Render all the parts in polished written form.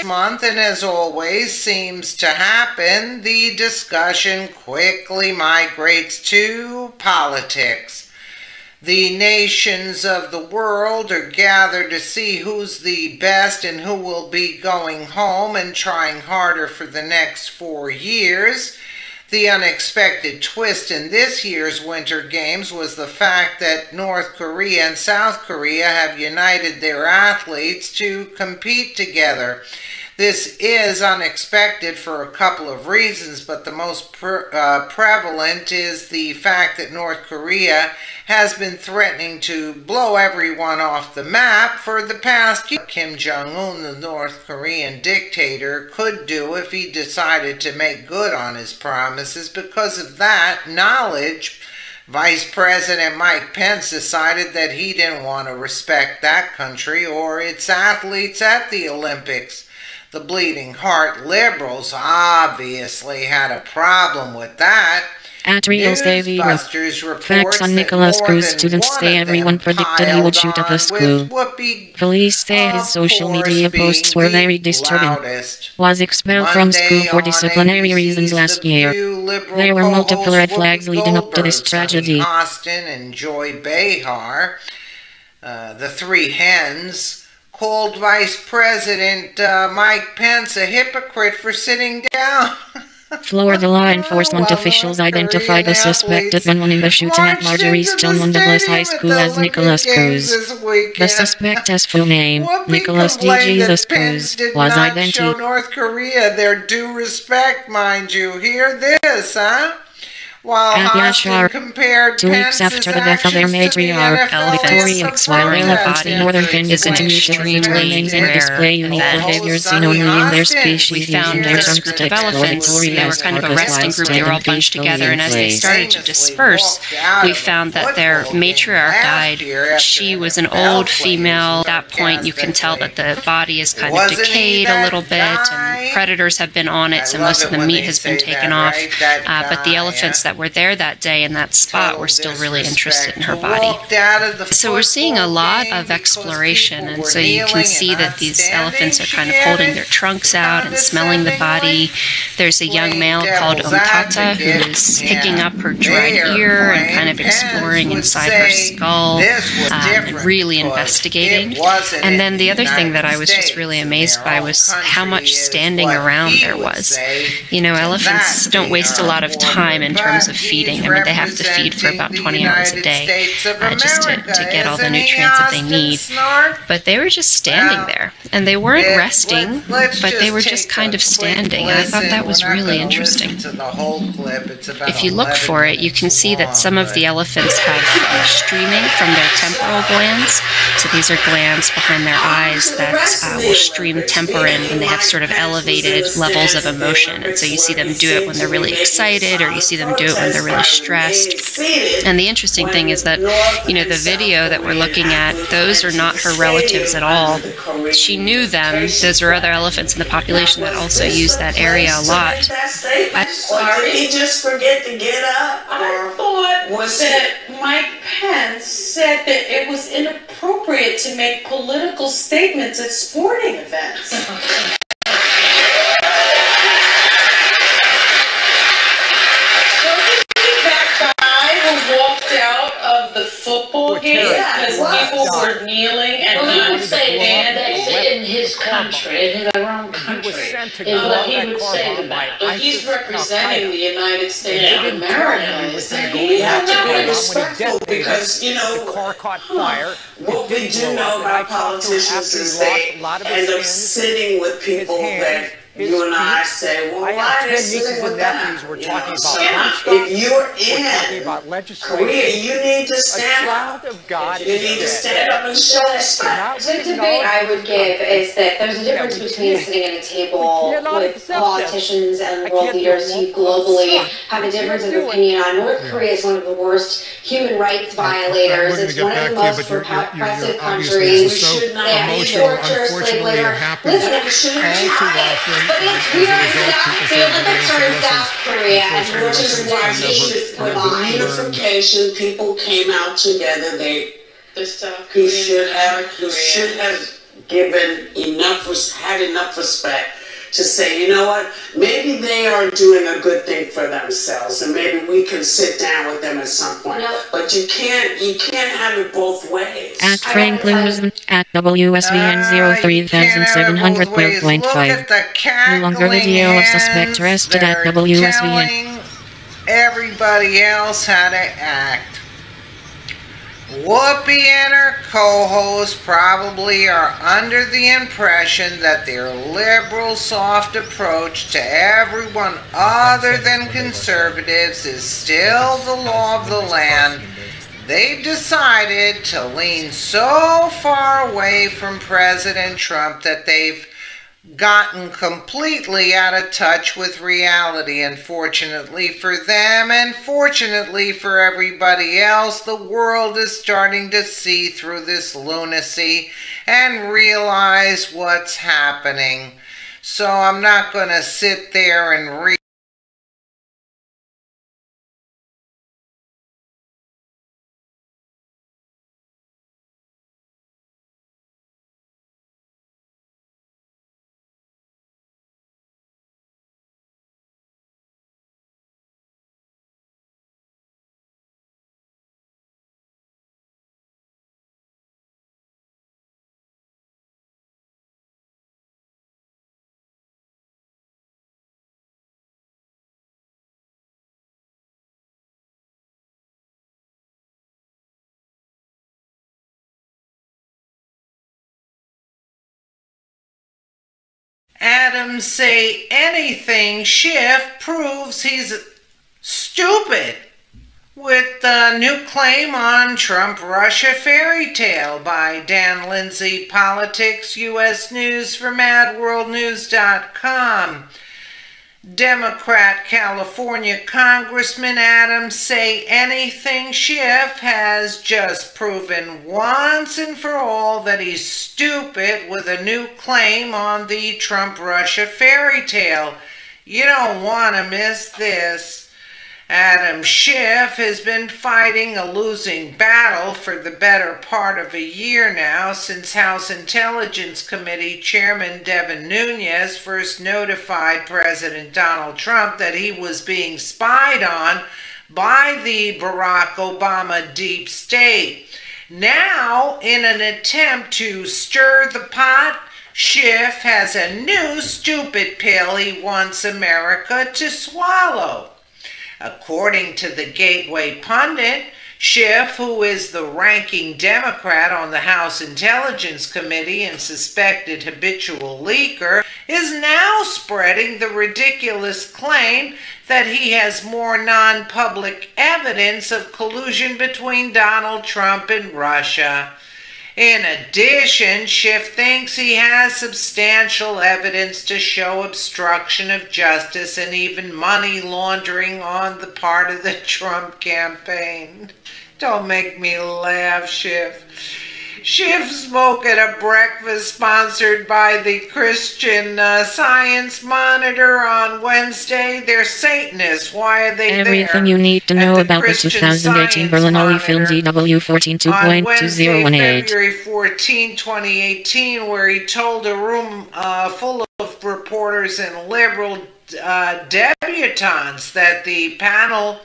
month, and as always seems to happen, the discussion quickly migrates to politics. The nations of the world are gathered to see who's the best and who will be going home and trying harder for the next 4 years. The unexpected twist in this year's Winter Games was the fact that North Korea and South Korea have united their athletes to compete together. This is unexpected for a couple of reasons, but the most prevalent is the fact that North Korea has been threatening to blow everyone off the map for the past year. Kim Jong-un, the North Korean dictator, could do if he decided to make good on his promises. Because of that knowledge, Vice President Mike Pence decided that he didn't want to respect that country or its athletes at the Olympics. The Bleeding Heart liberals obviously had a problem with that. At Reels Davy facts on Nicholas Cruz. Students say everyone predicted he would shoot up a school. Police say his social media posts were very disturbing. Was expelled from school for disciplinary reasons last year. There were multiple red flags leading up to this tragedy. Austin and Joy Behar, the three hens, called Vice President Mike Pence a hypocrite for sitting down. Florida law enforcement officials identified the suspect at one in the shooting at Marjorie's Tillman Douglas High School as Nicholas Cruz. The suspect, as full name, Nicholas D. Jesus Cruz, was identified. North Korea their due respect, mind you. Hear this, huh? While Austin compared 2 weeks after the death of their matriarch, Victoria Xwile elephants in northern Kenya continue to remain and display unique behaviors seen only in their species. We found this group of elephants, they were kind of a resting group, they were all bunched together, and as they started to disperse, we found that their matriarch died. She was an old female. At that point, you can tell that the body is kind of decayed a little bit, and predators have been on it, so most of the meat has been taken off, but the elephants that were there that day in that spot were still really interested in her body. So we're seeing a lot of exploration, and so you can see that these elephants are kind of holding their trunks out and smelling the body. There's a young male called Omtata who's picking up her dried ear and kind of exploring inside her skull, and really investigating. And then the other thing that I was just really amazed by was how much standing around there was. You know, elephants don't waste a lot of time in terms of feeding. I mean, they have to feed for about 20 hours a day just to get all the nutrients that they need. But they were just standing there, and they weren't resting, but they were just kind of standing, and I thought that was really interesting. If you look for it, you can see that some of the elephants have streaming from their temporal glands. So these are glands behind their eyes that will stream temporin when they have sort of elevated levels of emotion. And so you see them do it when they're really excited, or you see them do it when they're really stressed. And the interesting thing is that, you know, the video that we're looking at, those are not her relatives at all. She knew them. Those are other elephants in the population that also use that area a lot. Did he just forget to get up? I thought that Mike Pence said that it was inappropriate to make political statements at sporting events. Walked out of the football game because people were kneeling and he would say that's in his country, in the wrong country, is what he would say to that. But he's representing the United States of America, isn't he? You have to be respectful because, you know, the car caught fire. What we do know about politicians is they end up sitting with people that you and I say, well, why are they sitting with that? If you're in Korea, you need to stand up. You need to stand up and show respect. The debate I would give is that there's a difference between sitting at a table with politicians and world leaders who globally have a difference of opinion on. North Korea is one of the worst human rights violators. It's one of the most repressive countries. They have torture, slave labor. Listen, it shouldn't be high. But we are the Olympics are in South Korea, and which is why he should provide unification. People came out together. He should have had enough respect to say, you know what, maybe they are doing a good thing for themselves, and maybe we can sit down with them at some point. But you can't have it both ways. At Franklin Roosevelt, at WSVN 03700.5. No longer video of suspect arrested at WSVN. Everybody else how to act. Whoopi and her co-host probably are under the impression that their liberal, soft approach to everyone other than conservatives is still the law of the land. They've decided to lean so far away from President Trump that they've gotten completely out of touch with reality. Unfortunately for them, and fortunately for everybody else, the world is starting to see through this lunacy and realize what's happening. So I'm not going to sit there and read Adam say anything Schiff proves he's stupid with the new claim on Trump-Russia fairy tale by Dan Lindsay, Politics, U.S. News from AdWorldNews.com. Democrat California Congressman Adam Say Anything Schiff has just proven once and for all that he's stupid with a new claim on the Trump-Russia fairy tale. You don't want to miss this. Adam Schiff has been fighting a losing battle for the better part of a year now, since House Intelligence Committee Chairman Devin Nunes first notified President Donald Trump that he was being spied on by the Barack Obama deep state. Now, in an attempt to stir the pot, Schiff has a new stupid pill he wants America to swallow. According to the Gateway Pundit, Schiff, who is the ranking Democrat on the House Intelligence Committee and suspected habitual leaker, is now spreading the ridiculous claim that he has more non-public evidence of collusion between Donald Trump and Russia. In addition, Schiff thinks he has substantial evidence to show obstruction of justice and even money laundering on the part of the Trump campaign. Don't make me laugh, Schiff. Schiff spoke at a breakfast sponsored by the Christian Science Monitor on Wednesday. They're Satanists. Why are they there? Everything you need to know about the 2018 Berlinale film DW14 2.2018. On Wednesday, February 14, 2018, where he told a room full of reporters and liberal debutantes that the panel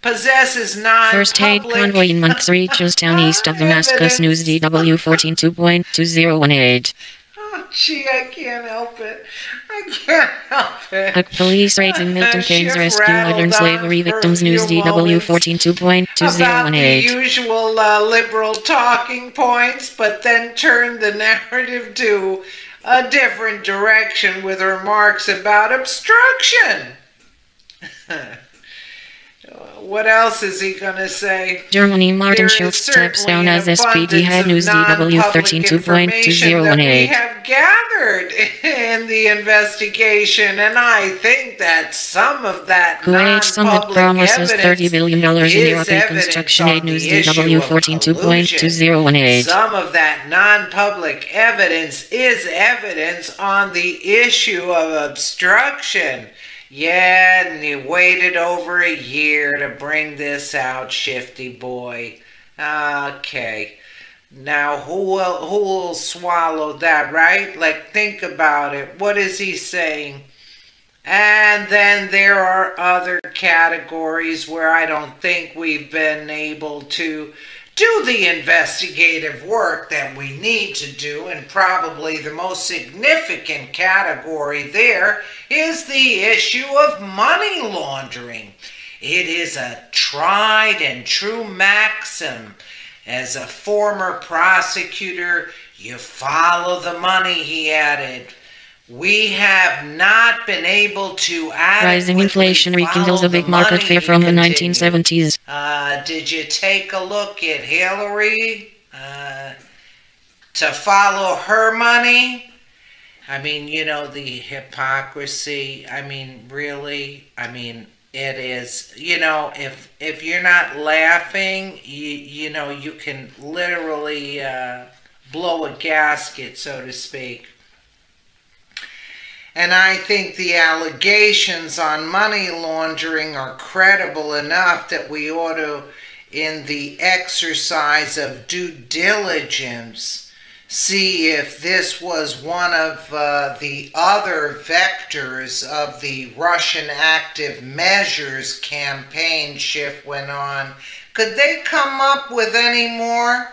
possesses non-public First aid convoy in months reaches town east of Damascus. News DW14 2.2018. Oh, gee, I can't help it. I can't help it. A police raid in Milton Keynes rescue modern slavery victims. News DW14 2.2018. About the usual liberal talking points, but then turned the narrative to a different direction with remarks about obstruction. What else is he going to say? Germany. Martin Schulz steps down as SPD head. News DW13 2.2018. We have gathered in the investigation, and I think that some of that Kuwait summit promises $30 billion in European construction aid. News DW14 2.2018. Some of that non-public evidence is evidence on the issue of obstruction. Yeah, and he waited over a year to bring this out, shifty boy. Okay. Now, who'll swallow that, right? Like, think about it. What is he saying? And then there are other categories where I don't think we've been able to do the investigative work that we need to do, and probably the most significant category there is the issue of money laundering. It is a tried and true maxim. As a former prosecutor, you follow the money, he added. We have not been able to rising inflation rekindles a big market fear from the 1970s. Did you take a look at Hillary to follow her money? I mean, you know, the hypocrisy. I mean, really, I mean, it is, you know, if you're not laughing, you know, you can literally blow a gasket, so to speak. And I think the allegations on money laundering are credible enough that we ought to, in the exercise of due diligence, see if this was one of the other vectors of the Russian active measures campaign Schiff went on. Could they come up with any more?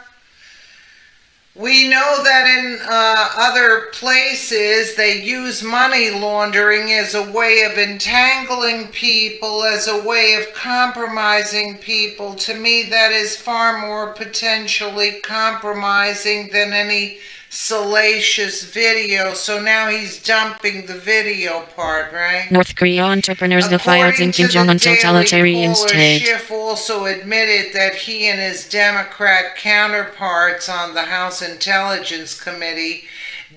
We know that in other places they use money laundering as a way of entangling people, as a way of compromising people. To me, that is far more potentially compromising than any salacious video. So now he's dumping the video part, right? North Korea entrepreneurs defy odds in Kim Jong-un totalitarian state. Schiff also admitted that he and his Democrat counterparts on the House Intelligence Committee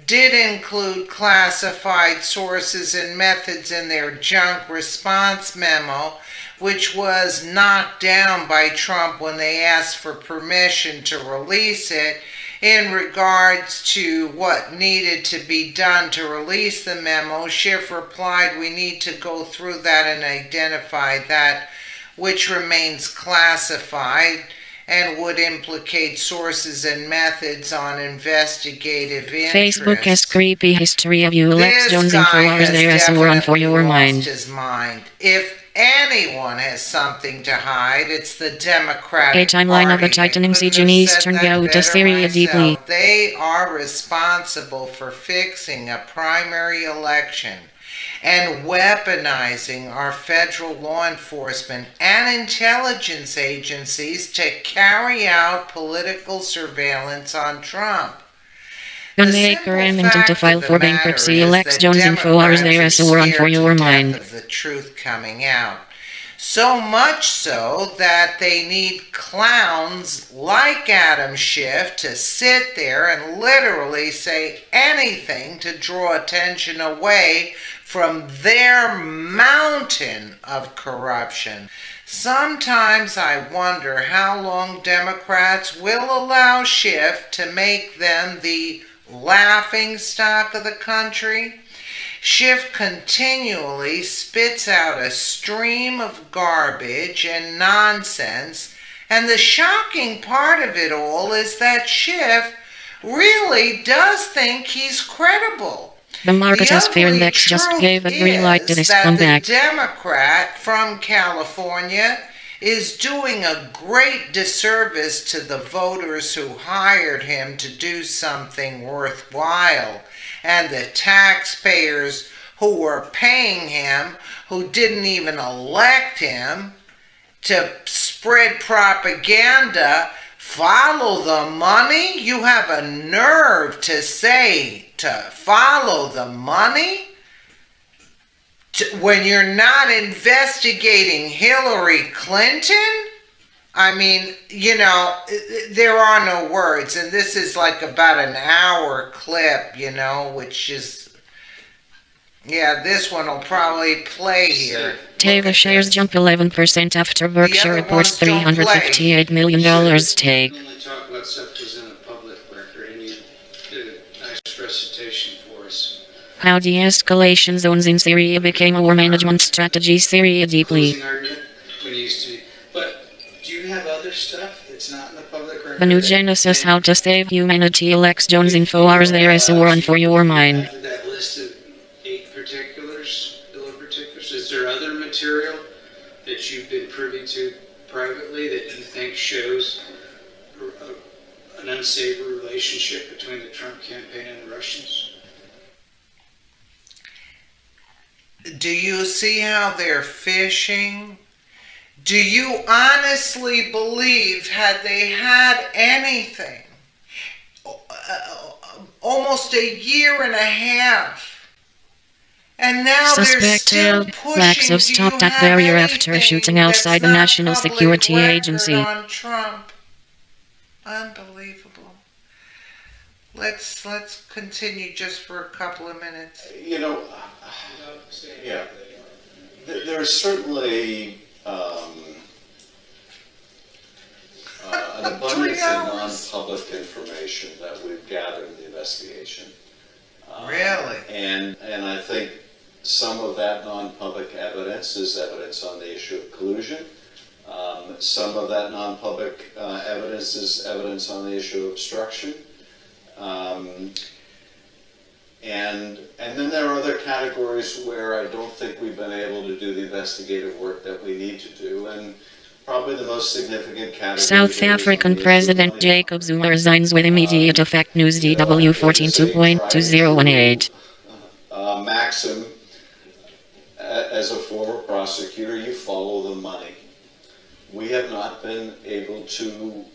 did include classified sources and methods in their junk response memo, which was knocked down by Trump when they asked for permission to release it. In regards to what needed to be done to release the memo, Schiff replied, we need to go through that and identify that which remains classified and would implicate sources and methods on investigative interests. Facebook has creepy history of you, Alex Jones, and 4 hours there as a war for your mind. His mind. If anyone has something to hide, it's the Democratic A timeline Party. of the tightening siege in Eastern Ghouta, Syria deeply. They are responsible for fixing a primary election and weaponizing our federal law enforcement and intelligence agencies to carry out political surveillance on Trump. Gunmaker aiming to file for bankruptcy, Alex Jones, in 4 hours there as a war for your mind. Of the truth coming out. So much so that they need clowns like Adam Schiff to sit there and literally say anything to draw attention away from their mountain of corruption. Sometimes I wonder how long Democrats will allow Schiff to make them the laughing stock of the country. Schiff continually spits out a stream of garbage and nonsense, and the shocking part of it all is that Schiff really does think he's credible. The market has fear index just gave a green light to this comeback. The Democrat from California is doing a great disservice to the voters who hired him to do something worthwhile, and the taxpayers who were paying him, who didn't even elect him, to spread propaganda. Follow the money? You have a nerve to say to follow the money? When you're not investigating Hillary Clinton? I mean, you know, there are no words. And this is like about an hour clip, you know, which is, yeah, this one will probably play here. Teva shares jump 11% after Berkshire reports $358 million take. We only talk about stuff that was in the public record, and you did a nice recitation for us. How de-escalation zones in Syria became a war management strategy. Syria deeply. Closing argument when it used to be. But do you have other stuff that's not in the public record? The new Genesis How to Save Humanity Alex Jones info hours there is a warrant for your mind. That list of 8 particulars, bill of particulars, is there other material that you've been privy to privately that you think shows an unsavory relationship between the Trump campaign and the Russians? Do you see how they're fishing? Do you honestly believe, had they had anything, almost a year and a half, and now they're still pushing, Blacks have stopped that barrier after shooting outside the National Security Agency. On Trump. Unbelievable. Let's continue just for a couple of minutes. You know, yeah, there's certainly an abundance of non-public information that we've gathered in the investigation. Really? And I think some of that non-public evidence is evidence on the issue of collusion. Some of that non-public evidence is evidence on the issue of obstruction. And then there are other categories where I don't think we've been able to do the investigative work that we need to do. And probably the most significant category... South African President Jacob Zuma resigns with immediate effect. News DW 14.2.2018. Maxim, as a former prosecutor, you follow the money. We have not been able to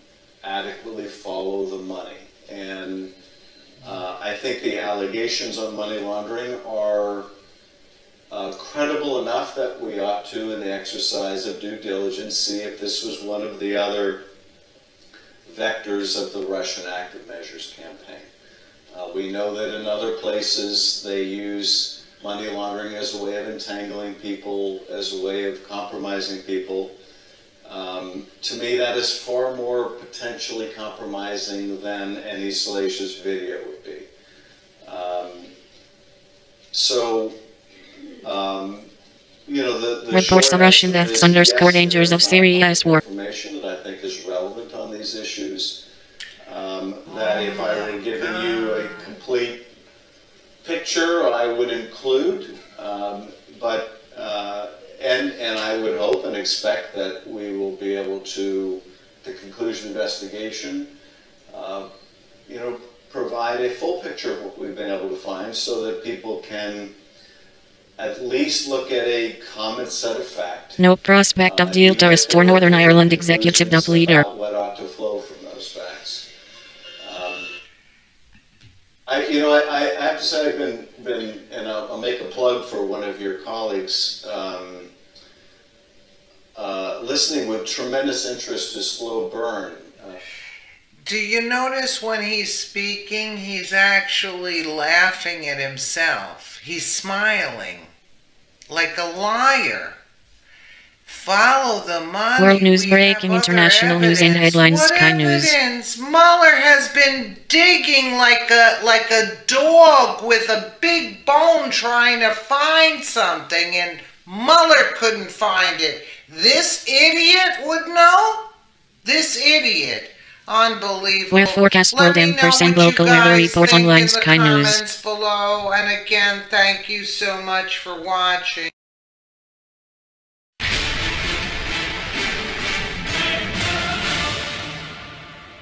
adequately follow the money. And I think the allegations on money laundering are credible enough that we ought to, in the exercise of due diligence, see if this was one of the other vectors of the Russian active measures campaign. We know that in other places they use money laundering as a way of entangling people, as a way of compromising people. To me, that is far more potentially compromising than any salacious video would be. You know, the reports of Russian deaths underscore dangers of serious war. Information that I think is relevant on these issues. That if I were giving you a complete picture, I would include, and I would hope and expect that we will be able to, at the conclusion of the investigation, you know, provide a full picture of what we've been able to find so that people can at least look at a common set of facts. No prospect of deal to restore Northern Ireland executive leader. What ought to flow from those facts. I have to say I've been, and I'll make a plug for one of your colleagues, listening with tremendous interest to Slow Burn. Do you notice when he's speaking, he's actually laughing at himself? He's smiling like a liar. Follow the money. World news breaking, international news in headlines. What Sky News. Evidence? Mueller has been digging like a dog with a big bone trying to find something, and Mueller couldn't find it. This idiot would know? This idiot. Unbelievable. We're forecast world % local weather report online. Sky News. Comments below, and again, thank you so much for watching.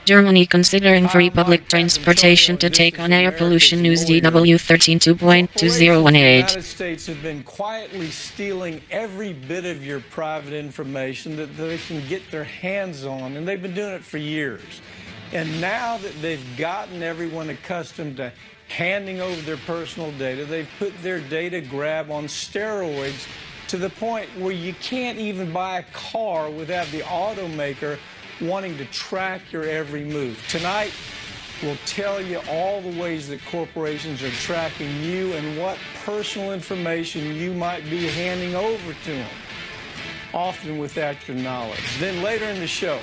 Germany considering free public transportation to take on air pollution. News DW 13.2.2018. The United States have been quietly stealing every bit of your private information that they can get their hands on, and they've been doing it for years. And now that they've gotten everyone accustomed to handing over their personal data, they've put their data grab on steroids to the point where you can't even buy a car without the automaker wanting to track your every move. Tonight, we'll tell you all the ways that corporations are tracking you and what personal information you might be handing over to them, often without your knowledge. Then later in the show,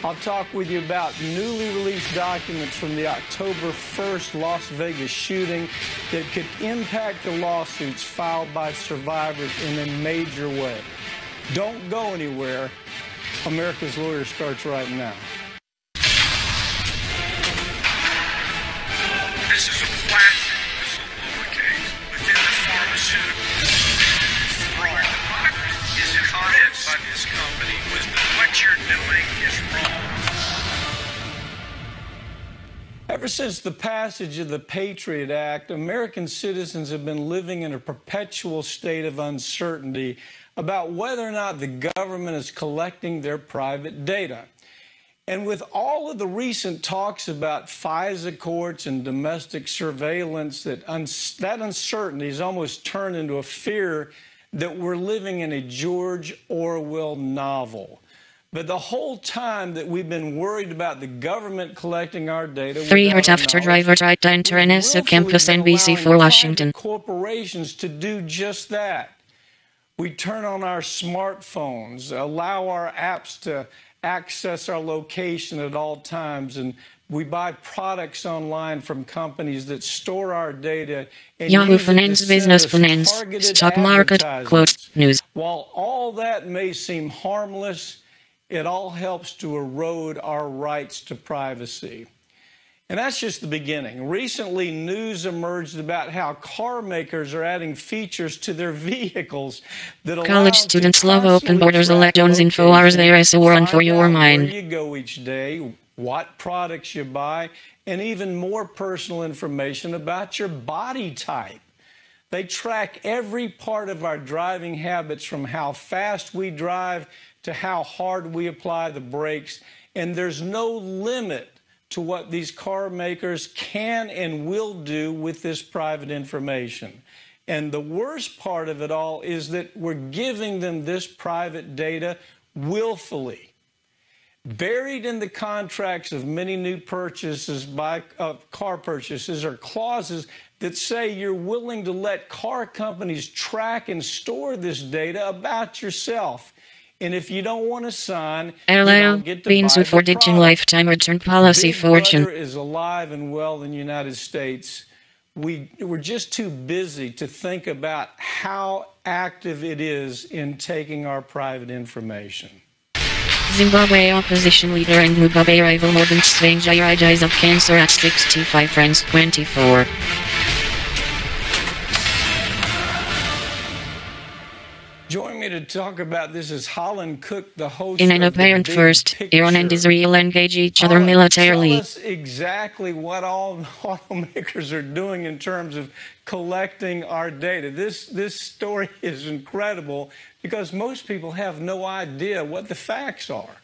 I'll talk with you about newly released documents from the October 1st Las Vegas shooting that could impact the lawsuits filed by survivors in a major way. Don't go anywhere. America's Lawyer starts right now. This is a platform with the lowercase within the pharmaceutical fraud. Democracy is comments by this company was that what you're doing is wrong. Ever since the passage of the Patriot Act, American citizens have been living in a perpetual state of uncertainty about whether or not the government is collecting their private data. And with all of the recent talks about FISA courts and domestic surveillance, that uncertainty has almost turned into a fear that we're living in a George Orwell novel. But the whole time that we've been worried about the government collecting our data, 3 hours after driver tried to enter NSA campus, NBC4 Washington. Corporations to do just that. We turn on our smartphones, allow our apps to access our location at all times, and we buy products online from companies that store our data and Yahoo use it to Finance, send Business us Finance, targeted Stock Market, Quote, advertisements. News. While all that may seem harmless, it all helps to erode our rights to privacy. And that's just the beginning. Recently, news emerged about how car makers are adding features to their vehicles that allow College them to students love open constantly borders. track Electrons info hours. location, There is a warrant for find your out mind. where you go each day, what products you buy, and even more personal information about your body type. They track every part of our driving habits, from how fast we drive to how hard we apply the brakes, and there's no limit to what these car makers can and will do with this private information. And the worst part of it all is that we're giving them this private data willfully. Buried in the contracts of many new purchases by car purchases are clauses that say you're willing to let car companies track and store this data about yourself. And if you don't want to sign, you don't get to buy the for ditching product. lifetime return policy Big fortune. Brother is alive and well in the United States. We're just too busy to think about how active it is in taking our private information. Zimbabwe opposition leader and Mugabe rival Morgan Tsvangirai dies of cancer at 65. France 24. Join me to talk about this is Holland Cook, the host In an of the apparent Big first, Picture. Iran and Israel engage each other Holland, militarily. Tell us exactly what all automakers are doing in terms of collecting our data. This story is incredible because most people have no idea what the facts are.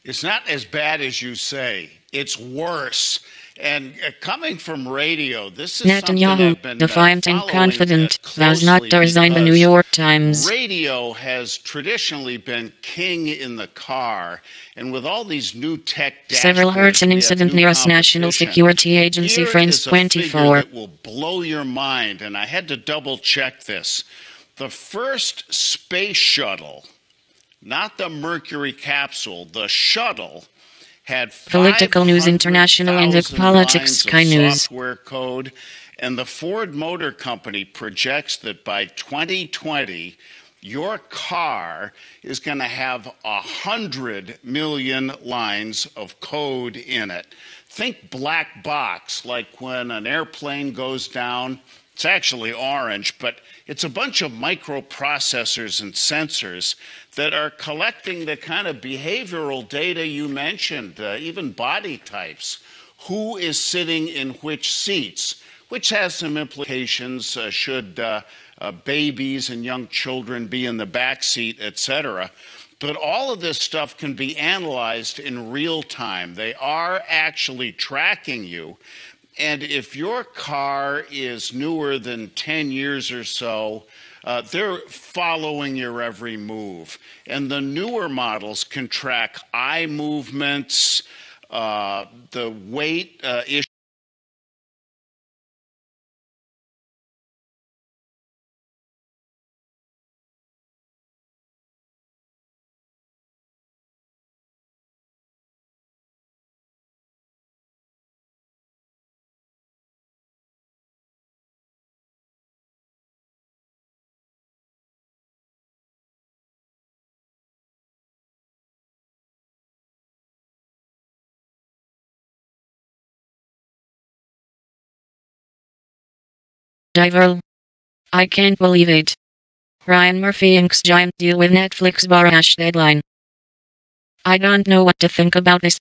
It's not as bad as you say. It's worse. And coming from radio, this is something Netanyahu, I've been defiant and following, confident, vows not to resign. The New because York Times. Radio has traditionally been king in the car, and with all these new tech Several hurt an incident near us. National Security Agency. France 24. That will blow your mind, and I had to double check this. The first space shuttle, not the Mercury capsule, the shuttle, had Political News International and Politics Sky News. Software code, and the Ford Motor Company projects that by 2020, your car is going to have 100 million lines of code in it. Think black box, like when an airplane goes down. It's actually orange, but it's a bunch of microprocessors and sensors that are collecting the kind of behavioral data you mentioned, even body types. Who is sitting in which seats, which has some implications should babies and young children be in the back seat, etc. But all of this stuff can be analyzed in real time. They are actually tracking you. And if your car is newer than 10 years or so, they're following your every move. And the newer models can track eye movements, the weight issue. Diverl. I can't believe it. Ryan Murphy inks giant deal with Netflix / deadline. I don't know what to think about this.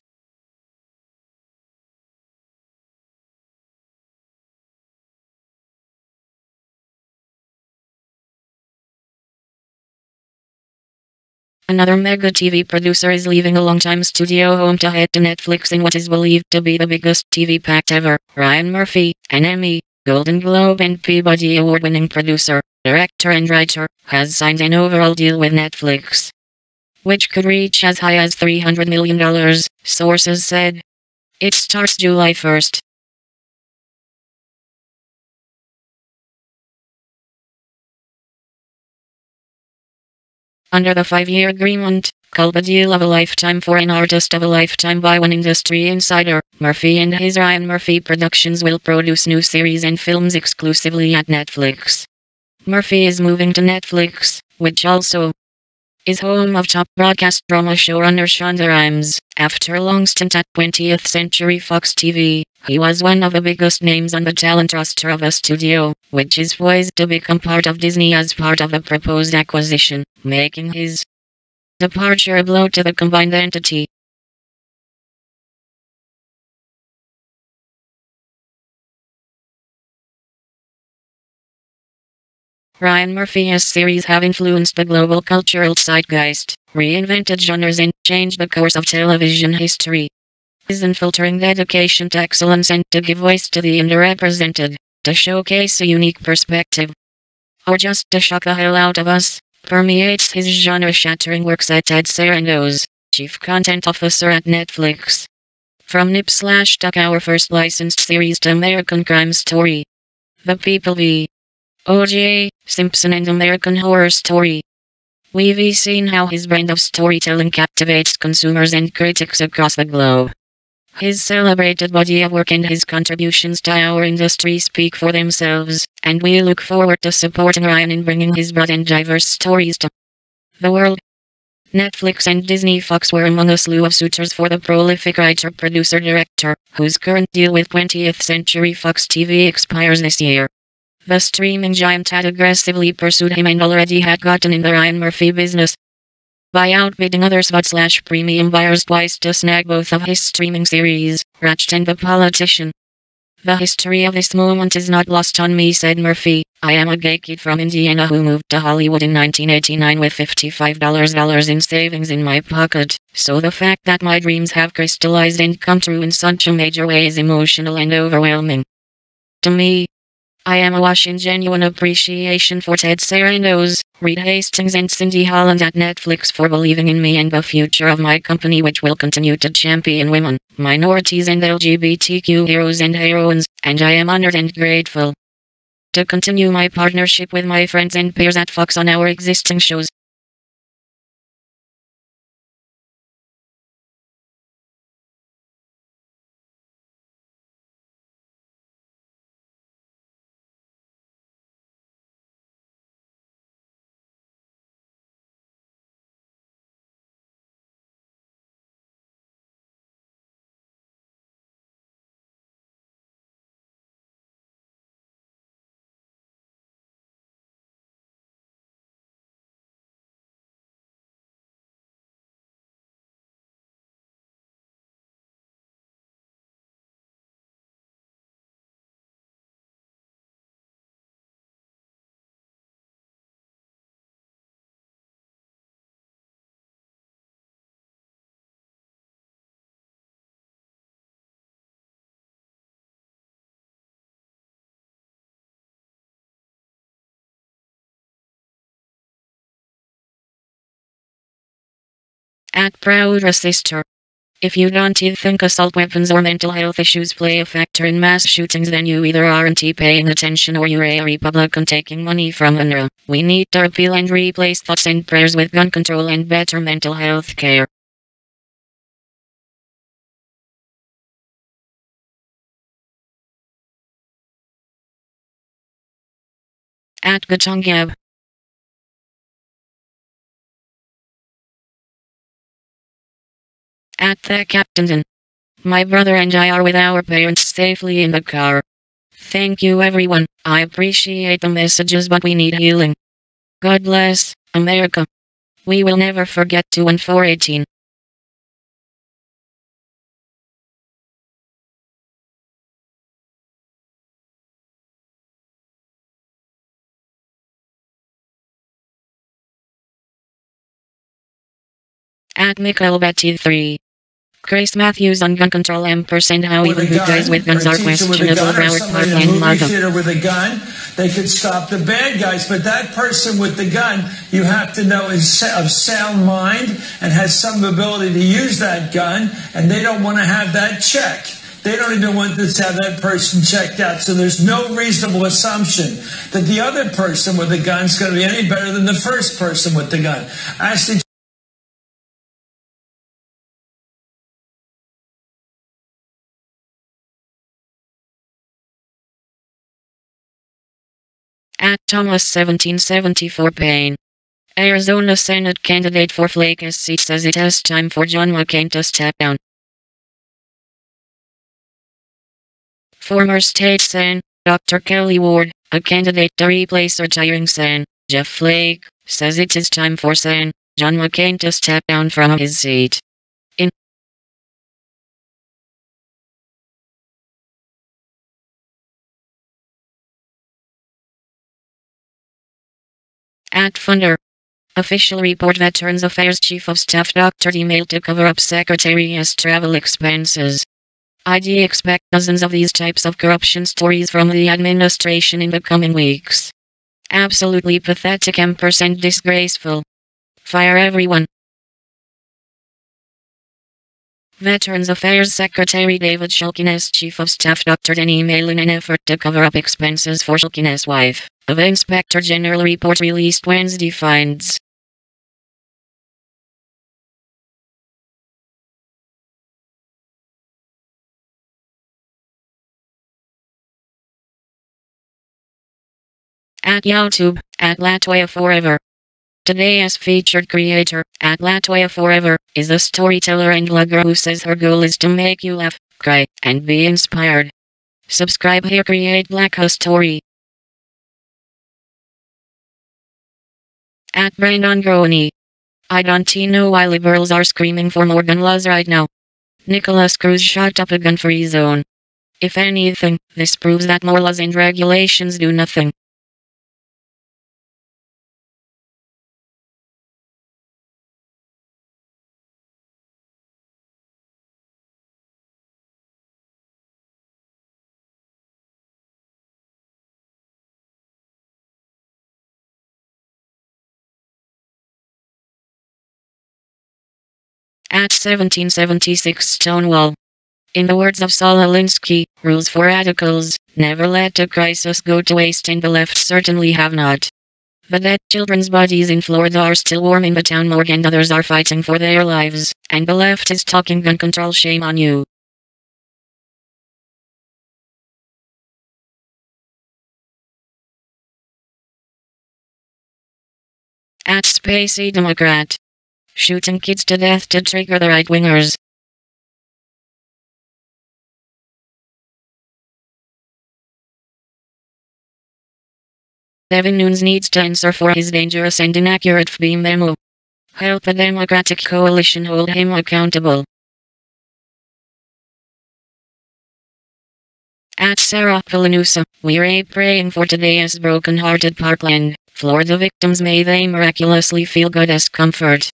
Another mega TV producer is leaving a longtime studio home to head to Netflix in what is believed to be the biggest TV pact ever. Ryan Murphy, an Emmy, Golden Globe and Peabody Award-winning producer, director and writer, has signed an overall deal with Netflix, which could reach as high as $300 million, sources said. It starts July 1st. Under the 5-year agreement, called a deal of a lifetime for an artist of a lifetime by one industry insider, Murphy and his Ryan Murphy Productions will produce new series and films exclusively at Netflix. Murphy is moving to Netflix, which also is home of top broadcast drama showrunner Shonda Rhimes. After a long stint at 20th Century Fox TV, he was one of the biggest names on the talent roster of a studio, which is poised to become part of Disney as part of the proposed acquisition, making his departure a blow to the combined entity. Ryan Murphy's series have influenced the global cultural zeitgeist, reinvented genres and changed the course of television history. His unfiltering dedication to excellence and to give voice to the underrepresented, to showcase a unique perspective, or just to shock the hell out of us, permeates his genre-shattering works at Ted Sarandos, Chief Content Officer at Netflix. From Nip/Tuck, our first licensed series, to American Crime Story, The People v. O.J. Simpson and American Horror Story. We've seen how his brand of storytelling captivates consumers and critics across the globe. His celebrated body of work and his contributions to our industry speak for themselves, and we look forward to supporting Ryan in bringing his broad and diverse stories to the world. Netflix and Disney Fox were among a slew of suitors for the prolific writer-producer-director, whose current deal with 20th Century Fox TV expires this year. The streaming giant had aggressively pursued him and already had gotten in the Ryan Murphy business by outbidding other spot/premium buyers twice to snag both of his streaming series, Ratched and The Politician. The history of this moment is not lost on me, said Murphy. I am a gay kid from Indiana who moved to Hollywood in 1989 with $55 in savings in my pocket, so the fact that my dreams have crystallized and come true in such a major way is emotional and overwhelming. To me, I am awash in genuine appreciation for Ted Sarandos, Reed Hastings and Cindy Holland at Netflix for believing in me and the future of my company, which will continue to champion women, minorities and LGBTQ heroes and heroines, and I am honored and grateful to continue my partnership with my friends and peers at Fox on our existing shows. At Proud Sister. If you don't think assault weapons or mental health issues play a factor in mass shootings, then you either aren't paying attention or you're a Republican taking money from UNRWA. We need to repeal and replace thoughts and prayers with gun control and better mental health care. At Gatongab. At the Captain. My brother and I are with our parents safely in the car. Thank you everyone. I appreciate the messages, but we need healing. God bless America. We will never forget 21418. At Michael Betty 3. Grace Matthews on gun control ampersand how even good guys with guns are questionable. Broward Parkland Mother. Theater with a gun, they could stop the bad guys, but that person with the gun, you have to know is of sound mind and has some ability to use that gun, and they don't want to have that check. They don't even want to have that person checked out. So there's no reasonable assumption that the other person with the gun is going to be any better than the first person with the gun. Actually, At Thomas 1774 Payne. Arizona Senate candidate for Flake's seat says it is time for John McCain to step down. Former state Sen. Dr. Kelly Ward, a candidate to replace retiring Sen. Jeff Flake, says it is time for Sen. John McCain to step down from his seat. In At Funder. Official report Veterans Affairs Chief of Staff Dr. emailed to cover up Secretary's travel expenses. I'd expect dozens of these types of corruption stories from the administration in the coming weeks. Absolutely pathetic ampersand disgraceful. Fire everyone. Veterans Affairs Secretary David Shulkin's Chief of Staff doctored an email in an effort to cover up expenses for Shulkin's wife. The Inspector General report released Wednesday finds. At YouTube, at Latoya Forever. Today's featured creator, at Latoya Forever, is a storyteller and blogger who says her goal is to make you laugh, cry, and be inspired. Subscribe here, create Black a story. At Brandon Groney. I don't know why liberals are screaming for more gun laws right now. Nicholas Cruz shot up a gun-free zone. If anything, this proves that more laws and regulations do nothing. At 1776 Stonewall. In the words of Saul Alinsky, rules for radicals, never let a crisis go to waste, and the left certainly have not. The dead children's bodies in Florida are still warm in the town morgue and others are fighting for their lives, and the left is talking gun control. Shame on you. At Spacey Democrat. Shooting kids to death to trigger the right-wingers. Devin Nunes needs to answer for his dangerous and inaccurate FB memo. Help the Democratic coalition hold him accountable. At Sarah Palanusa, we're praying for today's broken-hearted Parkland, Florida victims. May they miraculously feel God's comfort.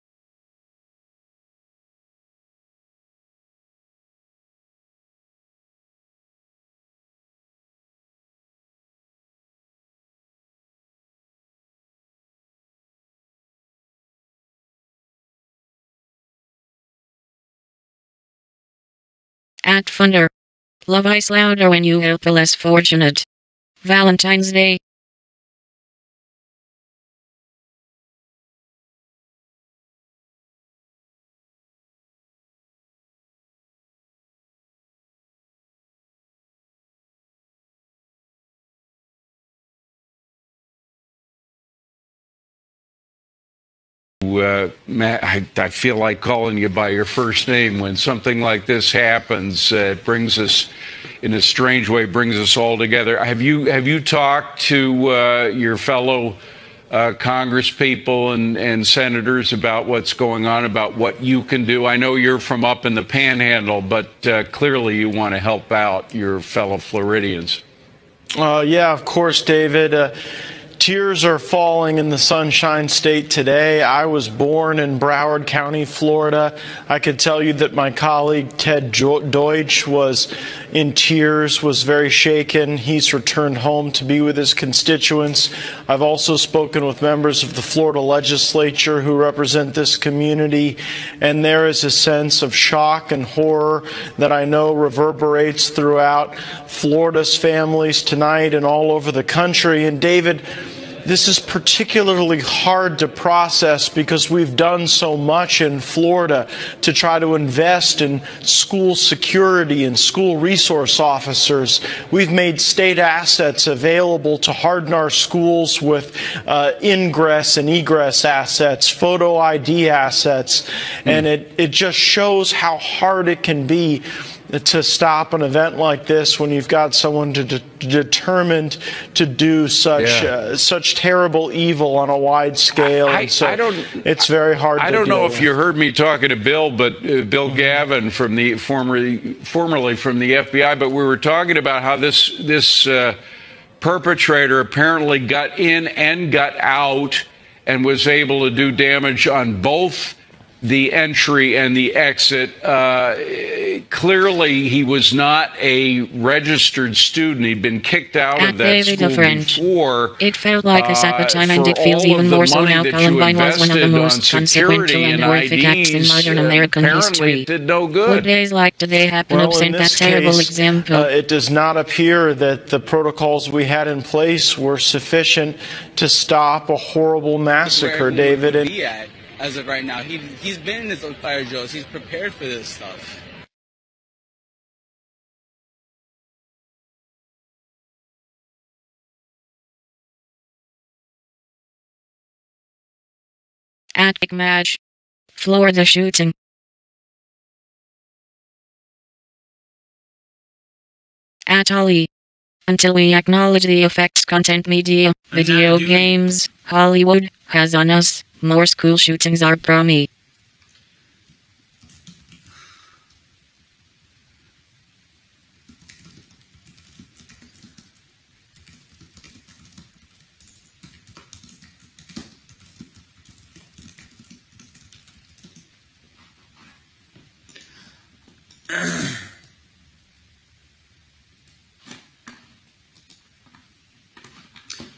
At Funder. Love is louder when you help the less fortunate. Valentine's Day. Matt, I feel like calling you by your first name when something like this happens. It brings us in a strange way brings us all together. Have you talked to your fellow Congress people and senators about what's going on, about what you can do? I know you're from up in the Panhandle, but clearly you want to help out your fellow Floridians. Yeah, of course, David. Tears are falling in the Sunshine State today. I was born in Broward County, Florida. I could tell you that my colleague Ted Deutsch was in tears, was very shaken. He's returned home to be with his constituents. I've also spoken with members of the Florida legislature who represent this community, and there is a sense of shock and horror that I know reverberates throughout Florida's families tonight and all over the country. And David, this is particularly hard to process because we've done so much in Florida to try to invest in school security and school resource officers. We've made state assets available to harden our schools with ingress and egress assets, photo ID assets, and it just shows how hard it can be to stop an event like this when you've got someone determined to do such terrible evil on a wide scale. It's very hard to I don't know if you heard me talking to Bill, but Bill Gavin from the formerly from the FBI, but we were talking about how this perpetrator apparently got in and got out and was able to do damage on both the entry and the exit. Clearly, he was not a registered student. He'd been kicked out of that school before. It felt like a sabotage, and it feels even more so now. Columbine was one of the most consequential and horrific acts in modern American history. It did no good. Would days like today happen to present that terrible example? It does not appear that the protocols we had in place were sufficient to stop a horrible massacre, David. As of right now, he's been in his fire drills. He's prepared for this stuff. Attic match. Florida shooting. Atali. Until we acknowledge the effects content media, video games, Hollywood, has on us, more school shootings are promi.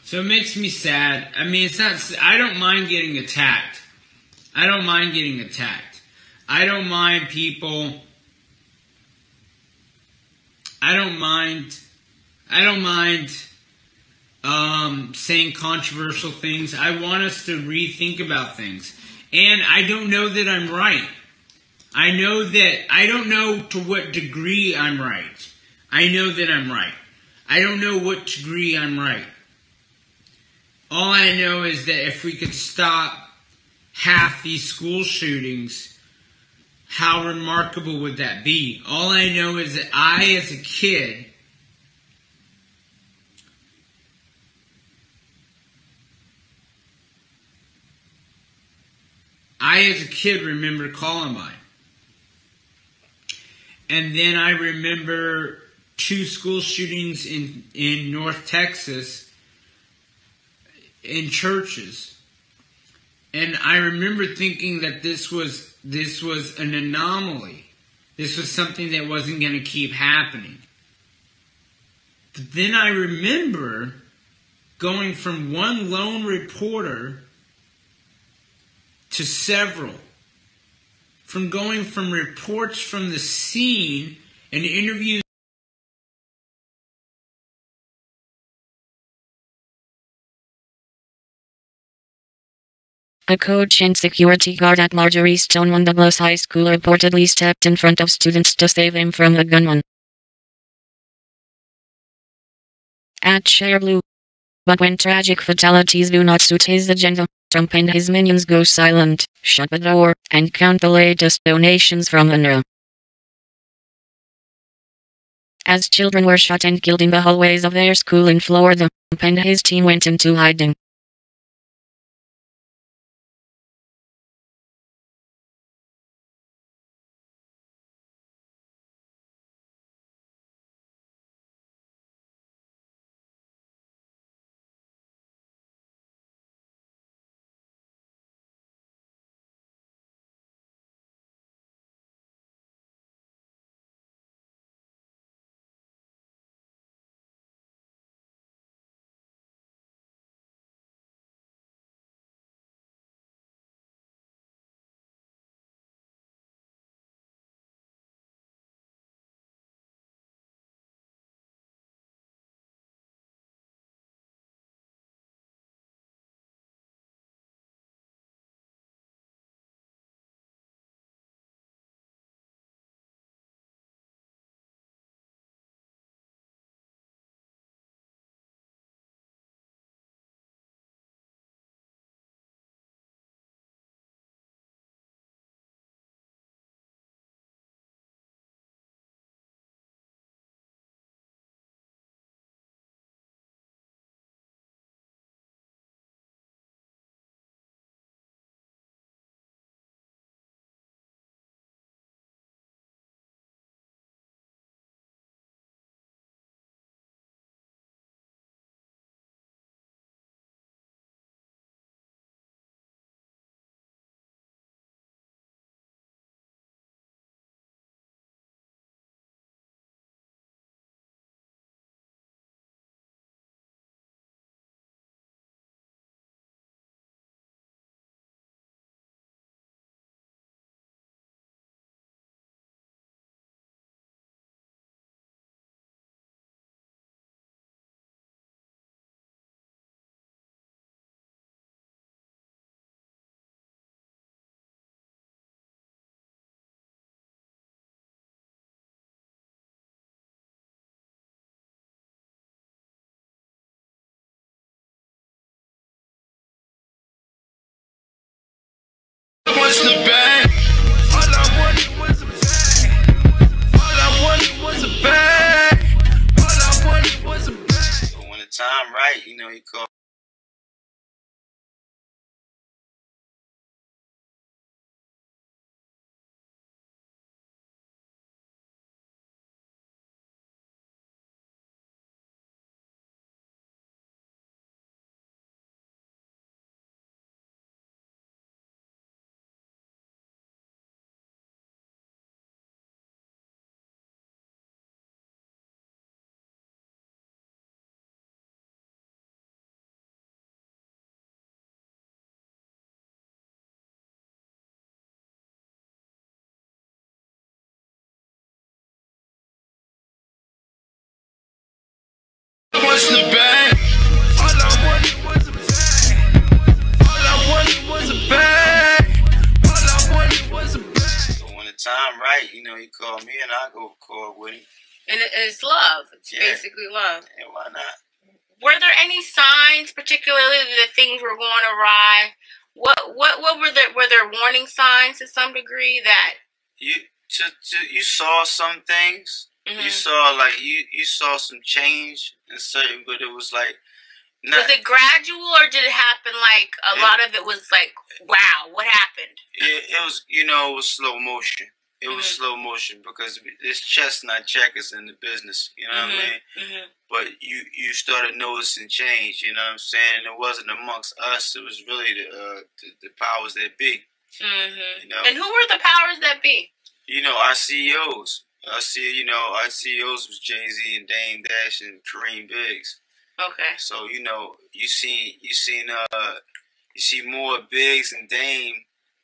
So it makes me sad. I mean, it's not. I don't mind getting attacked. I don't mind getting attacked. I don't mind people. I don't mind saying controversial things. I want us to rethink about things. And I don't know that I'm right. I know that I don't know to what degree I'm right. I know that I'm right. I don't know what degree I'm right. All I know is that if we could stop half these school shootings, how remarkable would that be? All I know is that I, as a kid, remember Columbine. And then I remember 2 school shootings in North Texas in churches. And I remember thinking that this was an anomaly. This was something that wasn't going to keep happening. But then I remember going from one lone reporter to several. From going from reports from the scene and interviews. A coach and security guard at Marjorie Stoneman Douglas High School reportedly stepped in front of students to save him from a gunman. At Sherblue. But when tragic fatalities do not suit his agenda, Trump and his minions go silent, shut the door, and count the latest donations from UNRWA. as children were shot and killed in the hallways of their school in Florida, and his team went into hiding. What's the bag? All I wanted was a bag. All I wanted was a bag. All I wanted was a bag. So when the time right, you know, he called. What's the bag? All I wanted was a bag. All I wanted was a bag. All I wanted was a bag. So when the time right, you know, he called me and I go record with him. And it's love. It's basically love. And why not? Were there any signs, particularly that things were going awry? What were there warning signs to some degree that you saw some things. Mm-hmm. You saw you saw some change in certain, but it was like was it gradual or did it happen like a lot of it was like, wow, what happened? It was, you know, it was slow motion. It was slow motion because it's chess, not checkers in the business. You know what I mean? Mm-hmm. But you started noticing change. You know what I'm saying? It wasn't amongst us. It was really the powers that be. Mm-hmm. You know? And who were the powers that be? You know, our CEOs. Our CEOs was Jay-Z and Dame Dash and Kareem Biggs. Okay. So you know, you see more Biggs and Dame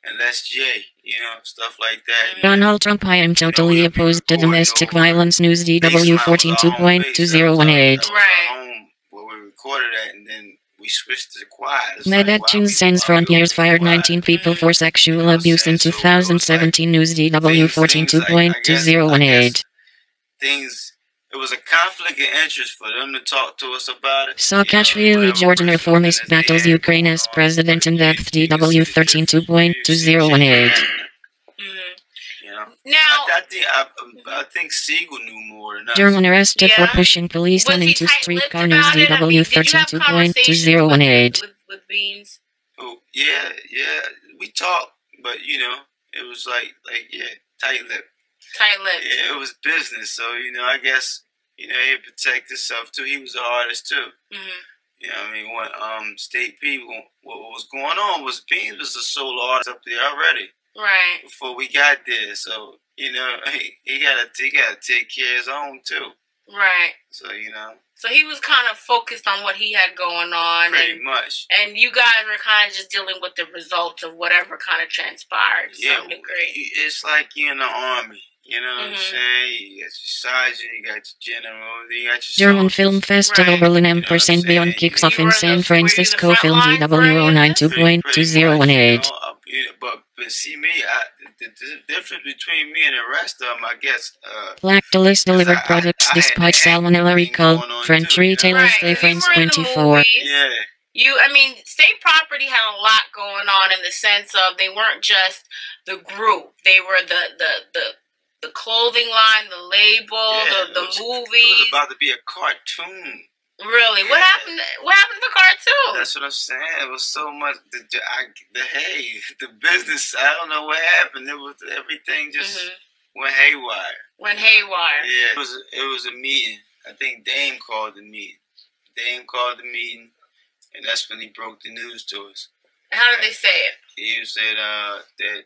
and less Jay, you know, stuff like that. Donald Trump, I am totally opposed to domestic violence. News DW 14.2018. Right. Where we recorded that, and then we switched to the quiet. Medatune sends Frontiers fired 19 people for sexual abuse in 2017. News DW 14.2018. It was a conflict of interest for them to talk to us about it. Saakashvili, Georgian reformist, battles Ukraine as president in depth. DW 13.2018. Now, I think Siegel knew more than us. German arrested for pushing policeman into streetcar news DW 32.2018. With Beans? Oh, yeah, we talked, but it was like tight-lipped. Tight-lipped. Yeah, it was business, so I guess he protect himself too. He was an artist too. You know what I mean? When State P, what was going on was Beans was a solo artist up there already. Right. Before we got there, so he gotta take care of his own too. Right. So So he was kind of focused on what he had going on. Pretty much. And you guys were kind of just dealing with the results of whatever kind of transpired to some degree. It's like you're in the army. You know what I'm saying? You got your sergeant, you got your general, you got your German Film Festival Berlin Ampersand Beyond kicks off in San Francisco. Film DW 092.2018. But see me, the difference between me and the rest of them, I guess. Black Delis delivered products despite salmonella recall. French retailer Stay France 24. Yeah. State Property had a lot going on in the sense of they weren't just the group; they were the clothing line, the label, the movies. It was about to be a cartoon. Really? What happened? What happened to the cartoon? That's what I'm saying. It was so much. The business. I don't know what happened. It was everything just went haywire. Went haywire. Yeah. It was a meeting. I think Dame called the meeting. And that's when he broke the news to us. And how did they say it? He said that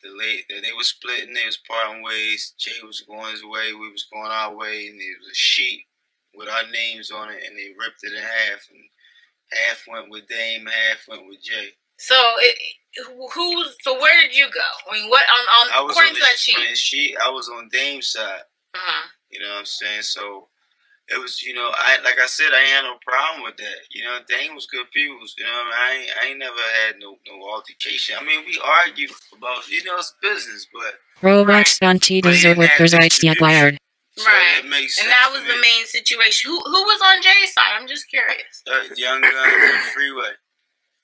they were splitting. They was parting ways. Jay was going his way. We was going our way, and it was a sheet with our names on it, and they ripped it in half, and half went with Dame, half went with Jay. So where did you go? What according to that sheet? I was on Dame's side. You know what I'm saying? So it was, like I said, I ain't had no problem with that. Dame was good people. I ain't never had no altercation. We argued about, it's business, but Robots on T-Deser workers rights acquired. Right, and that was the main situation. Who was on Jay's side? I'm just curious. Young Guns and Freeway.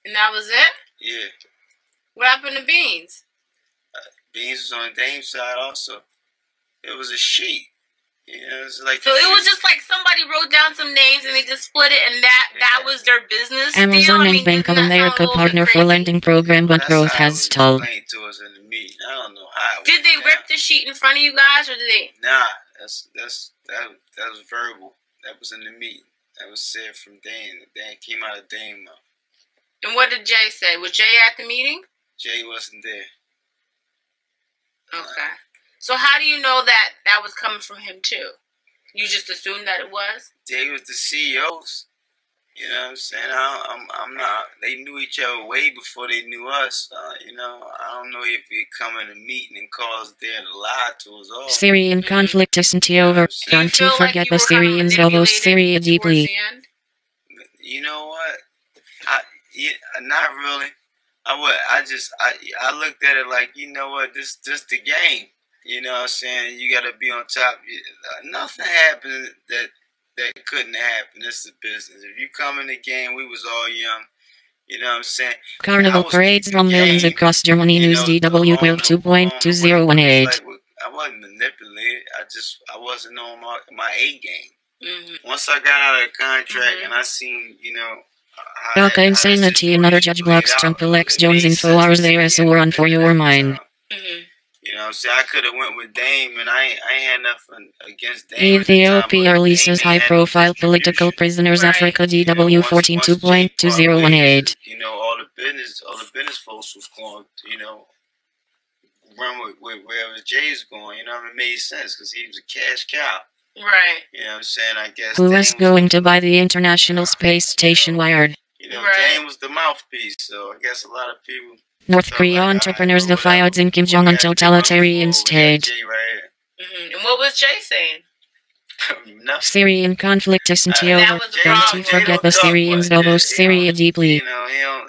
And that was it? Yeah. What happened to Beans? Beans was on Dame's side also. It was a sheet. It's like so it was just like somebody wrote down some names and they just split it, and that was their business. Amazon and Bank of America partner for lending program, but growth has stalled. To us in the meeting. I don't know how. Did they rip the sheet in front of you guys, or did they? Nah. That was verbal. That was in the meeting. That was said from Dane. That came out of Dane's mouth. And what did Jay say? Was Jay at the meeting? Jay wasn't there. Okay. So how do you know that was coming from him too? You just assumed that it was? Jay was the CEOs. You know what I'm saying? I'm not. They knew each other way before they knew us. I don't know if we come in a meeting and cause there to lie to us all. Syrian conflict isn't over. Don't you forget the Syrians almost Syria deeply. You know what? Not really. I looked at it like, you know what? This just the game. You know what I'm saying? You got to be on top. Nothing happened that couldn't happen. This is business. If you come in the game, we was all young. You know what I'm saying? Carnival parades from millions across Germany. News DW World 2.2018. I wasn't manipulated. I wasn't on my A game. Once I got out of the contract and I seen, DACA insanity. Another judge blocks Trump elects Jones info hours. There is a war on for your mind. You know what I'm saying? I could have went with Dame, and I ain't had nothing against Dame. Ethiopia releases high-profile political prisoners. Africa DW 14.2018. All the business folks was going, run with wherever Jay's going. It made sense because he was a cash cow. Right. You know what I'm saying? I guess. Who was going to buy the International Space Station wired? Dame was the mouthpiece, so I guess a lot of people. North Korea entrepreneurs defy odds in Kim Jong-un totalitarian state. And what was Jay saying? Syrian conflict isn't over. Don't you forget the Syrians almost Syria deeply.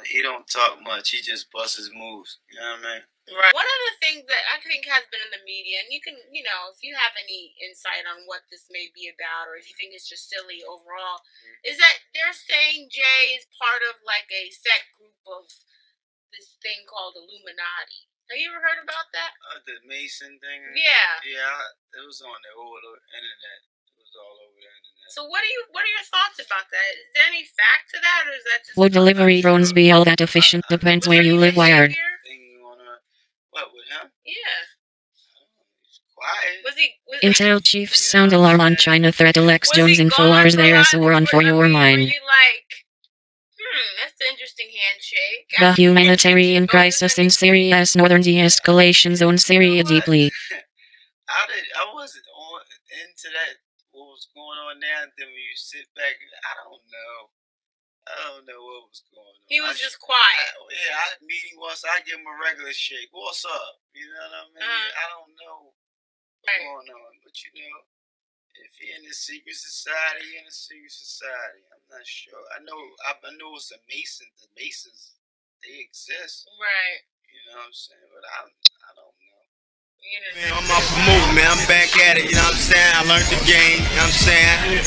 He don't talk much. He just busts his moves. You know what I mean? Right. One of the things that I think has been in the media, and you can, if you have any insight on what this may be about, or if you think it's just silly overall, is that they're saying Jay is part of like a set group of this thing called Illuminati. Have you ever heard about that? The Mason thing? Yeah. Yeah, it was on the whole internet. It was all over the internet. So what are your thoughts about that? Is there any fact to that, or is that just... Would delivery drones be all that efficient? Depends where you live, Wired. What, with him? Yeah. Quiet. Intel chief sound alarm on China threat. Alex Jones info hours there as a war on for your mind. Were you like, that's an interesting handshake. The humanitarian crisis in Syria's northern de-escalation zone. Syria deeply. I wasn't into that. What was going on now? Then when you sit back, I don't know what was going on. He was just quiet. I meet him once. I give him a regular shake. What's up? You know what I mean? I don't know what's going on, but if you're in the secret society, you're in the secret society. I'm not sure. I know it's the Masons. The Masons, they exist. Right. You know what I'm saying? But I don't know. Man, I'm out promoting, man. I'm back at it, you know what I'm saying? I learned the game, you know what I'm saying?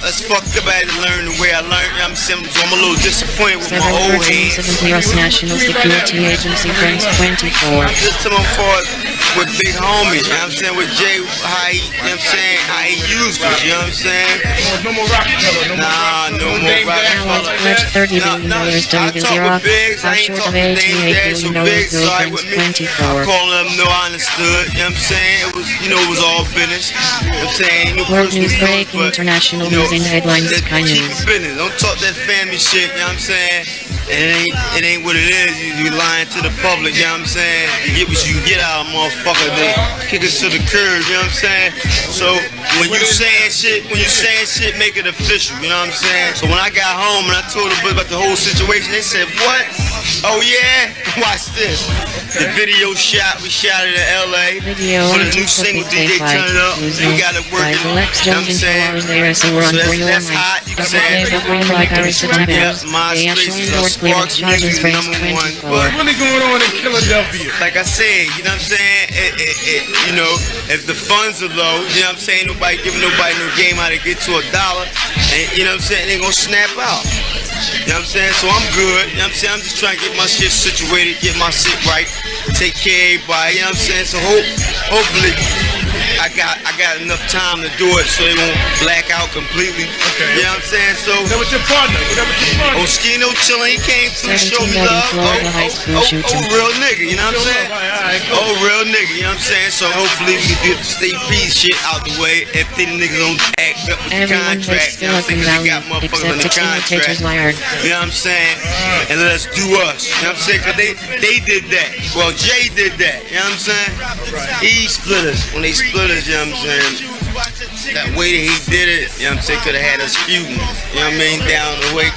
It's fucked up I had to learn the way I learned, you know what I'm saying? So I'm a little disappointed with my old head. U.S. National Security Agency Friends 24. Just to my part with big homies, you know what I'm saying? With Jay, how he, you know what I'm saying? How he used us, you know what I'm saying? No more Rockefeller. Nah, no more Rockefeller. Pledged $30 billion to Iraq. A short of $88 billion girlfriends 24. I'm calling them, no, I understood, you know what I'm saying? It was, it was all business, you know what I'm saying? No World news breaking, international news in headlines, Sky News. Business. Don't talk that family shit, you know what I'm saying? It ain't what it is. You lying to the public, you know what I'm saying? You get what you can get out of a motherfucker. They kick us to the curb, you know what I'm saying? So when you saying shit, make it official, you know what I'm saying? So when I got home and I told them about the whole situation, they said, what? Oh yeah? Watch this. The video shot, we shot it in LA. For the new single, DJ Turn It Up. We got it working, you know what I'm saying? So that's hot, you can say. Yeah, my spaces are Sparks Music #1. What's really going on in Philadelphia? Like I said, you know what I'm saying? If the funds are low, you know what I'm saying? Nobody giving nobody no game how to get to $1. And you know what I'm saying? They gonna snap out. You know what I'm saying? So I'm good. You know what I'm saying? I'm just trying to get my shit situated, get my shit right, take care of everybody. You know what I'm saying? So hopefully I got enough time to do it so they won't black out completely. Okay. You know what I'm saying? So that was your partner. Oskino chillin', he came through, showed me love. Real nigga, you know what I'm saying? Real nigga, you know what I'm saying? So hopefully we can get the state peace shit out the way if the niggas don't act up with the contract. You know what I'm saying? 'Cause they got motherfuckers on the contract. You know what I'm saying? And let us do us. You know what I'm saying? 'Cause they did that. Well, Jay did that. You know what I'm saying? He split us. When they split us, you know what I'm saying? That way that he did it, you know what I'm saying, could have had us feuding, you know what I mean, down the way.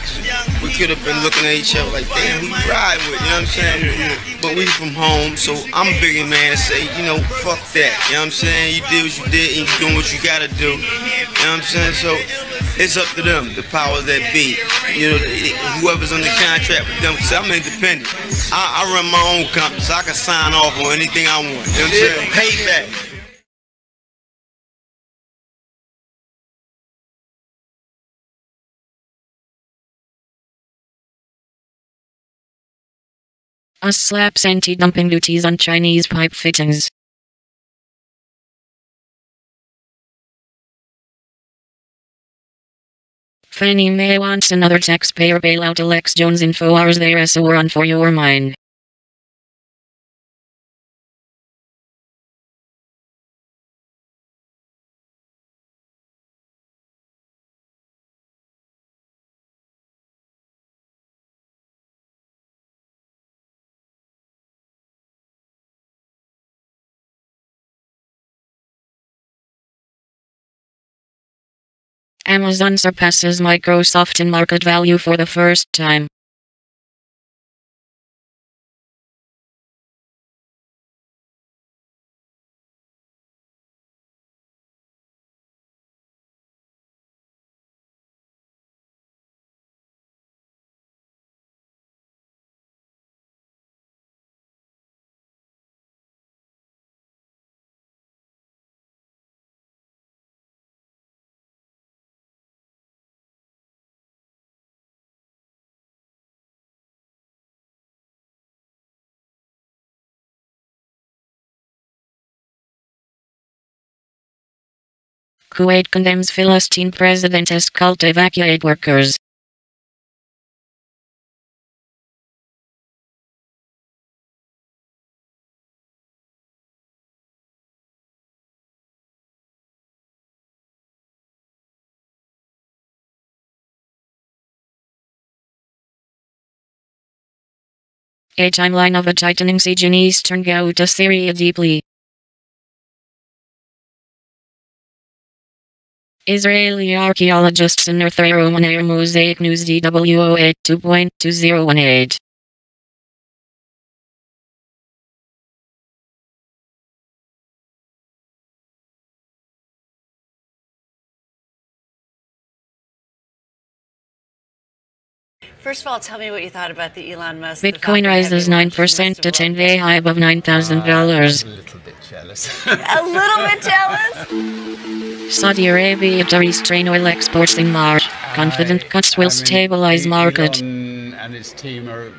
We could have been looking at each other like, damn, who you ride with, you know what I'm saying? But we from home, so I'm a bigger man to say, fuck that, you know what I'm saying? You did what you did, and you doing what you gotta do, you know what I'm saying? So it's up to them, the powers that be, whoever's on the contract with them, because I'm independent. I run my own company, so I can sign off on anything I want, you know what I'm saying? Payback. US slaps anti-dumping duties on Chinese pipe fittings. Fannie Mae wants another taxpayer bailout. Alex Jones info hours there as a war on for your mind. Amazon surpasses Microsoft in market value for the first time. Kuwait condemns Philistine president as called to evacuate workers. A timeline of a tightening siege in eastern Ghouta, Syria deeply. Israeli archaeologists unearth a Roman era mosaic news DW08 2.2018. First of all, tell me what you thought about the Elon Musk. Bitcoin rises 9% to 10-day high above $9,000. A little bit jealous. A little bit jealous? Saudi Arabia to restrain oil exports in March. Confident cuts will stabilize market. Elon and his team are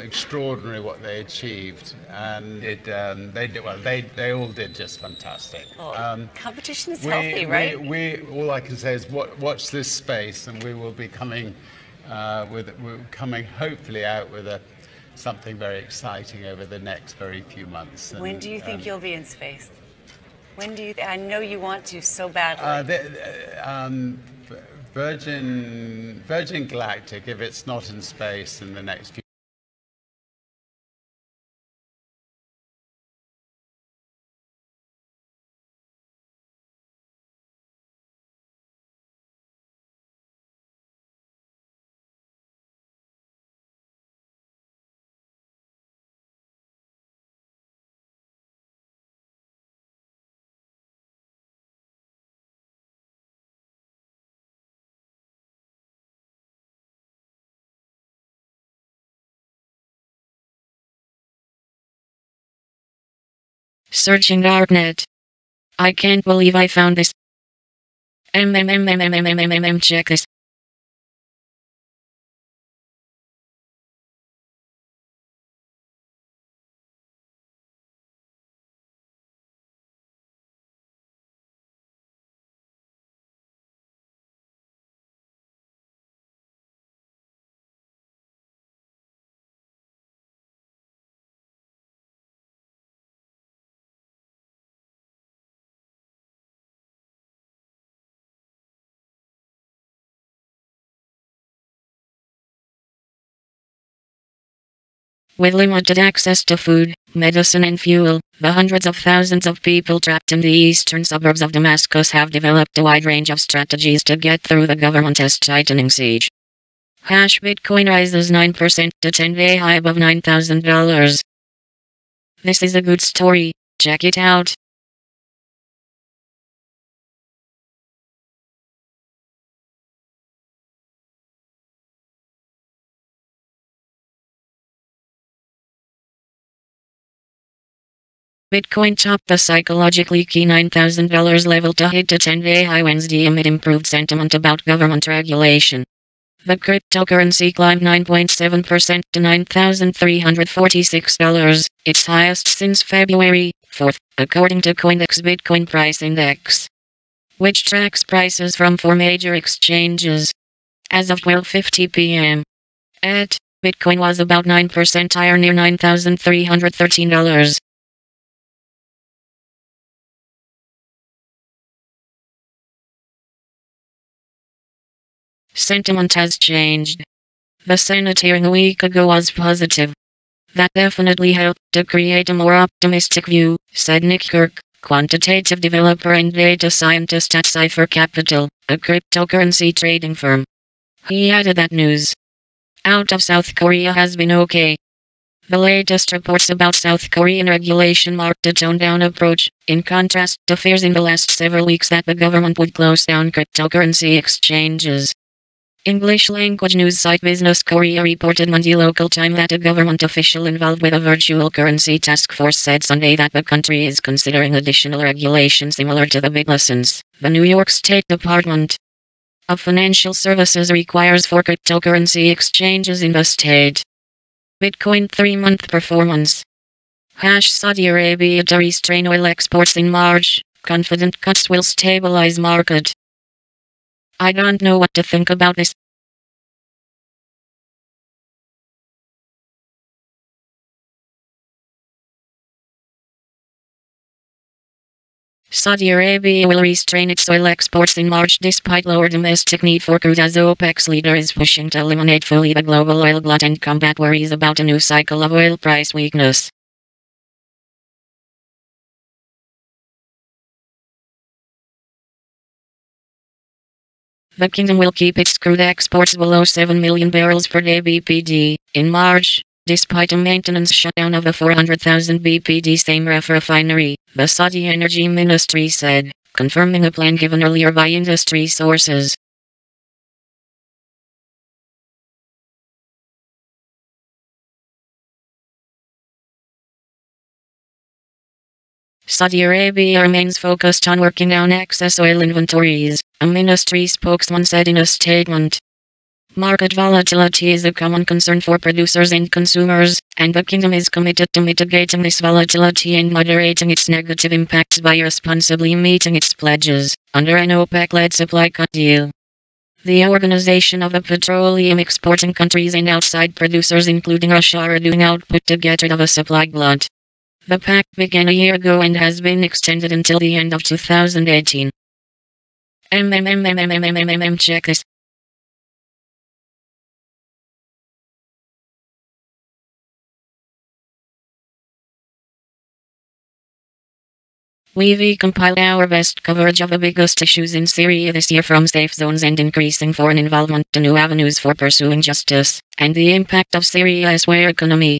extraordinary what they achieved, and they all did just fantastic. Well, competition is healthy, right? All I can say is watch this space, and we will be coming. We're coming hopefully out with something very exciting over the next very few months. And, when do you think you'll be in space? When do you? I know you want to so badly. Virgin Galactic, if it's not in space in the next few. Searching darknet. I can't believe I found this. Check this. With limited access to food, medicine and fuel, the hundreds of thousands of people trapped in the eastern suburbs of Damascus have developed a wide range of strategies to get through the government's tightening siege. Bitcoin rises 9% to 10-day high above $9,000. This is a good story, check it out. Bitcoin topped the psychologically key $9,000 level to hit a 10-day high Wednesday amid improved sentiment about government regulation. The cryptocurrency climbed 9.7% to $9,346, its highest since February 4th, according to CoinDex Bitcoin Price Index, which tracks prices from 4 major exchanges. As of 12:50 p.m. Bitcoin was about 9% higher, near $9,313. Sentiment has changed. The Senate hearing a week ago was positive. That definitely helped to create a more optimistic view, said Nick Kirk, quantitative developer and data scientist at Cipher Capital, a cryptocurrency trading firm. He added that news out of South Korea has been okay. The latest reports about South Korean regulation marked a toned-down approach, in contrast to fears in the last several weeks that the government would close down cryptocurrency exchanges. English language news site Business Korea reported Monday local time that a government official involved with a virtual currency task force said Sunday that the country is considering additional regulation similar to the big lessons the New York State Department of Financial Services requires for cryptocurrency exchanges in the state. Bitcoin 3-month performance. Saudi Arabia to restrain oil exports in March. confident cuts will stabilize market. I don't know what to think about this. Saudi Arabia will restrain its oil exports in March despite lower domestic need for crude as OPEC's leader is pushing to eliminate fully the global oil glut and combat worries about a new cycle of oil price weakness. The kingdom will keep its crude exports below 7 million barrels per day BPD in March, despite a maintenance shutdown of a 400,000 BPD same refinery, the Saudi Energy Ministry said, confirming a plan given earlier by industry sources. Saudi Arabia remains focused on working down excess oil inventories, a ministry spokesman said in a statement. Market volatility is a common concern for producers and consumers, and the kingdom is committed to mitigating this volatility and moderating its negative impacts by responsibly meeting its pledges under an OPEC-led supply cut deal. The Organization of the Petroleum Exporting Countries and outside producers including Russia are doing output to get rid of a supply glut. The pact began a year ago and has been extended until the end of 2018. Check this. We've compiled our best coverage of the biggest issues in Syria this year, from safe zones and increasing foreign involvement to new avenues for pursuing justice, and the impact of Syria's war economy.